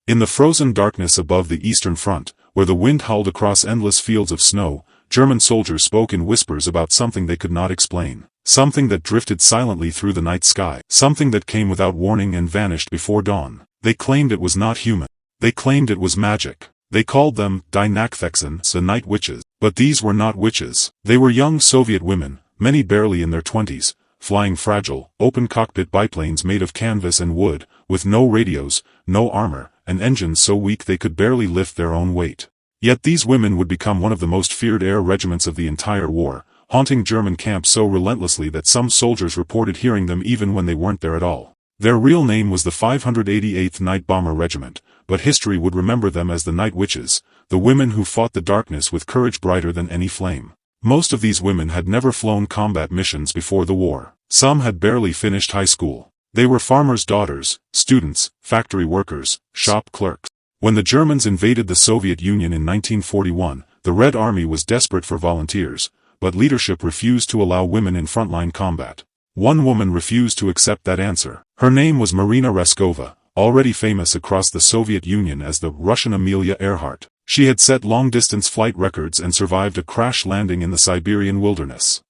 In the frozen darkness above the Eastern Front, where the wind howled across endless fields of snow, German soldiers spoke in whispers about something they could not explain. Something that drifted silently through the night sky. Something that came without warning and vanished before dawn. They claimed it was not human. They claimed it was magic. They called them Die Nachtwechsen, the night witches. But these were not witches. They were young Soviet women, many barely in their 20s, flying fragile, open-cockpit biplanes made of canvas and wood, with no radios, no armor, and engines so weak they could barely lift their own weight. Yet these women would become one of the most feared air regiments of the entire war, haunting German camps so relentlessly that some soldiers reported hearing them even when they weren't there at all. Their real name was the 588th Night Bomber Regiment, but history would remember them as the Night Witches, the women who fought the darkness with courage brighter than any flame. Most of these women had never flown combat missions before the war. Some had barely finished high school. They were farmers' daughters, students, factory workers, shop clerks. When the Germans invaded the Soviet Union in 1941, the Red Army was desperate for volunteers, but leadership refused to allow women in frontline combat. One woman refused to accept that answer. Her name was Marina Raskova, already famous across the Soviet Union as the Russian Amelia Earhart. She had set long-distance flight records and survived a crash landing in the Siberian wilderness.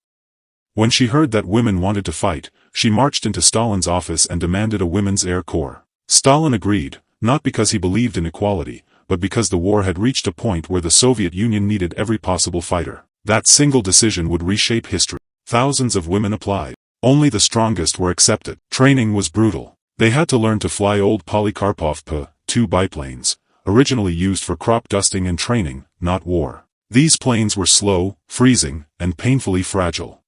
When she heard that women wanted to fight, she marched into Stalin's office and demanded a women's air corps. Stalin agreed, not because he believed in equality, but because the war had reached a point where the Soviet Union needed every possible fighter. That single decision would reshape history. Thousands of women applied. Only the strongest were accepted. Training was brutal. They had to learn to fly old Polikarpov P-2 biplanes, originally used for crop dusting and training, not war. These planes were slow, freezing, and painfully fragile.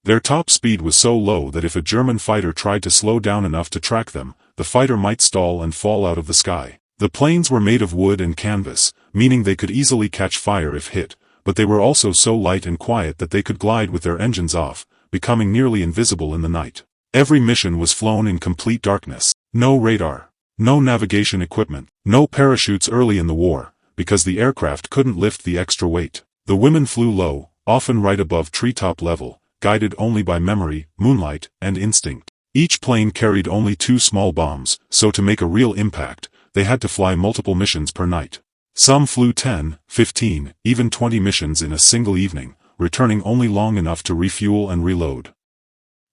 Their top speed was so low that if a German fighter tried to slow down enough to track them, the fighter might stall and fall out of the sky. The planes were made of wood and canvas, meaning they could easily catch fire if hit, but they were also so light and quiet that they could glide with their engines off, becoming nearly invisible in the night. Every mission was flown in complete darkness. No radar. No navigation equipment. No parachutes early in the war, because the aircraft couldn't lift the extra weight. The women flew low, often right above treetop level, guided only by memory, moonlight, and instinct. Each plane carried only 2 small bombs, so to make a real impact, they had to fly multiple missions per night. Some flew 10, 15, even 20 missions in a single evening, returning only long enough to refuel and reload.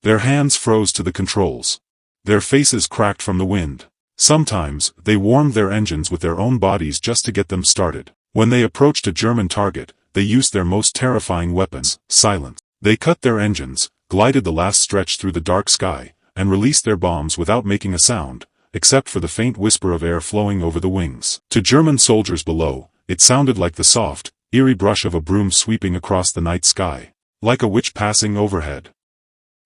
Their hands froze to the controls. Their faces cracked from the wind. Sometimes, they warmed their engines with their own bodies just to get them started. When they approached a German target, they used their most terrifying weapons, silence. They cut their engines, glided the last stretch through the dark sky, and released their bombs without making a sound, except for the faint whisper of air flowing over the wings. To German soldiers below, it sounded like the soft, eerie brush of a broom sweeping across the night sky, like a witch passing overhead.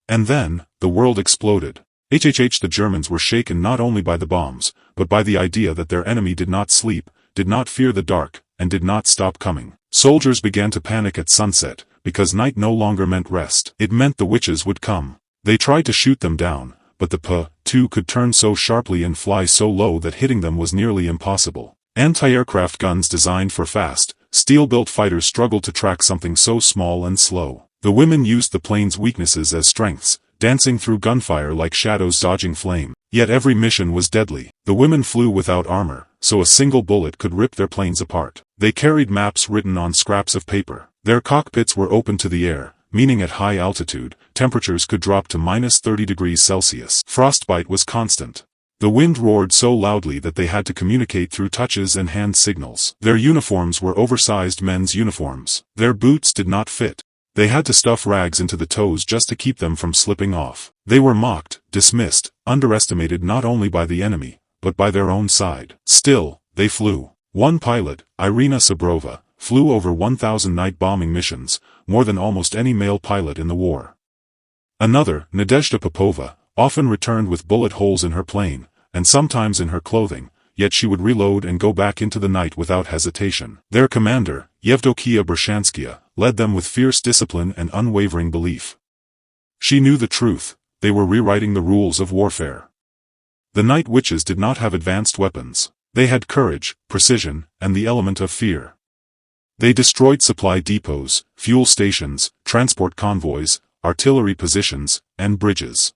And then, the world exploded. The Germans were shaken not only by the bombs, but by the idea that their enemy did not sleep, did not fear the dark, and did not stop coming. Soldiers began to panic at sunset, because night no longer meant rest. It meant the witches would come. They tried to shoot them down, but the P-2 could turn so sharply and fly so low that hitting them was nearly impossible. Anti-aircraft guns designed for fast, steel-built fighters struggled to track something so small and slow. The women used the plane's weaknesses as strengths, dancing through gunfire like shadows dodging flame. Yet every mission was deadly. The women flew without armor, so a single bullet could rip their planes apart. They carried maps written on scraps of paper. Their cockpits were open to the air, meaning at high altitude, temperatures could drop to -30°C. Frostbite was constant. The wind roared so loudly that they had to communicate through touches and hand signals. Their uniforms were oversized men's uniforms. Their boots did not fit. They had to stuff rags into the toes just to keep them from slipping off. They were mocked, dismissed, underestimated not only by the enemy, but by their own side. Still, they flew. One pilot, Irina Sabrova, flew over 1,000 night bombing missions, more than almost any male pilot in the war. Another, Nadezhda Popova, often returned with bullet holes in her plane, and sometimes in her clothing, yet she would reload and go back into the night without hesitation. Their commander, Yevdokia Brushanskaya, led them with fierce discipline and unwavering belief. She knew the truth: they were rewriting the rules of warfare. The night witches did not have advanced weapons. They had courage, precision, and the element of fear. They destroyed supply depots, fuel stations, transport convoys, artillery positions, and bridges.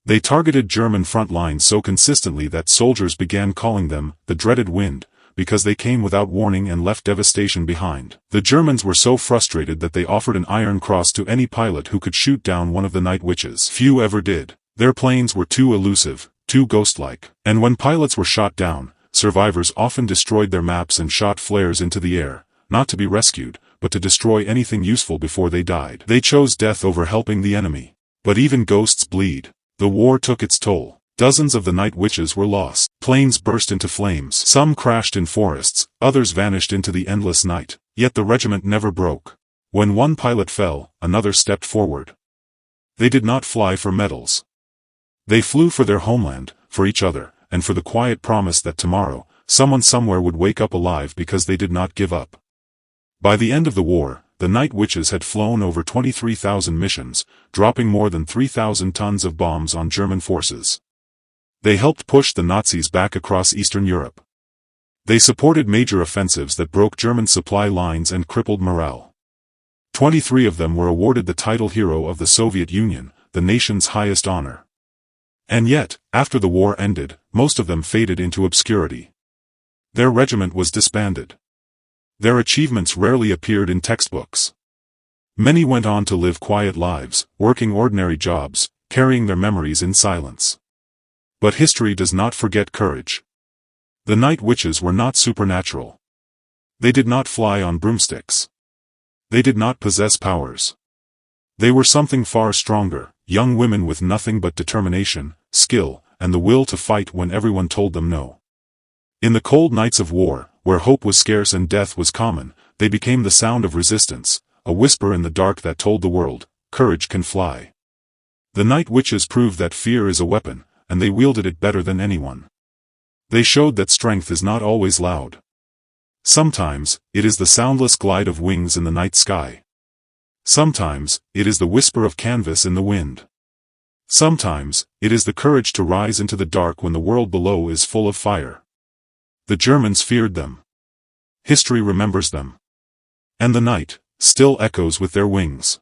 They targeted German front lines so consistently that soldiers began calling them the dreaded wind, because they came without warning and left devastation behind. The Germans were so frustrated that they offered an Iron Cross to any pilot who could shoot down one of the night witches. Few ever did. Their planes were too elusive, too ghost-like. And when pilots were shot down, survivors often destroyed their maps and shot flares into the air, not to be rescued, but to destroy anything useful before they died. They chose death over helping the enemy. But even ghosts bleed. The war took its toll. Dozens of the night witches were lost. Planes burst into flames. Some crashed in forests, others vanished into the endless night. Yet the regiment never broke. When one pilot fell, another stepped forward. They did not fly for medals. They flew for their homeland, for each other, and for the quiet promise that tomorrow, someone somewhere would wake up alive because they did not give up. By the end of the war, the night witches had flown over 23,000 missions, dropping more than 3,000 tons of bombs on German forces. They helped push the Nazis back across Eastern Europe. They supported major offensives that broke German supply lines and crippled morale. 23 of them were awarded the title Hero of the Soviet Union, the nation's highest honor. And yet, after the war ended, most of them faded into obscurity. Their regiment was disbanded. Their achievements rarely appeared in textbooks. Many went on to live quiet lives, working ordinary jobs, carrying their memories in silence. But history does not forget courage. The night witches were not supernatural. They did not fly on broomsticks. They did not possess powers. They were something far stronger, young women with nothing but determination, skill, and the will to fight when everyone told them no. In the cold nights of war, where hope was scarce and death was common, they became the sound of resistance, a whisper in the dark that told the world, courage can fly. The night witches proved that fear is a weapon, and they wielded it better than anyone. They showed that strength is not always loud. Sometimes, it is the soundless glide of wings in the night sky. Sometimes, it is the whisper of canvas in the wind. Sometimes, it is the courage to rise into the dark when the world below is full of fire. The Germans feared them. History remembers them. And the night still echoes with their wings.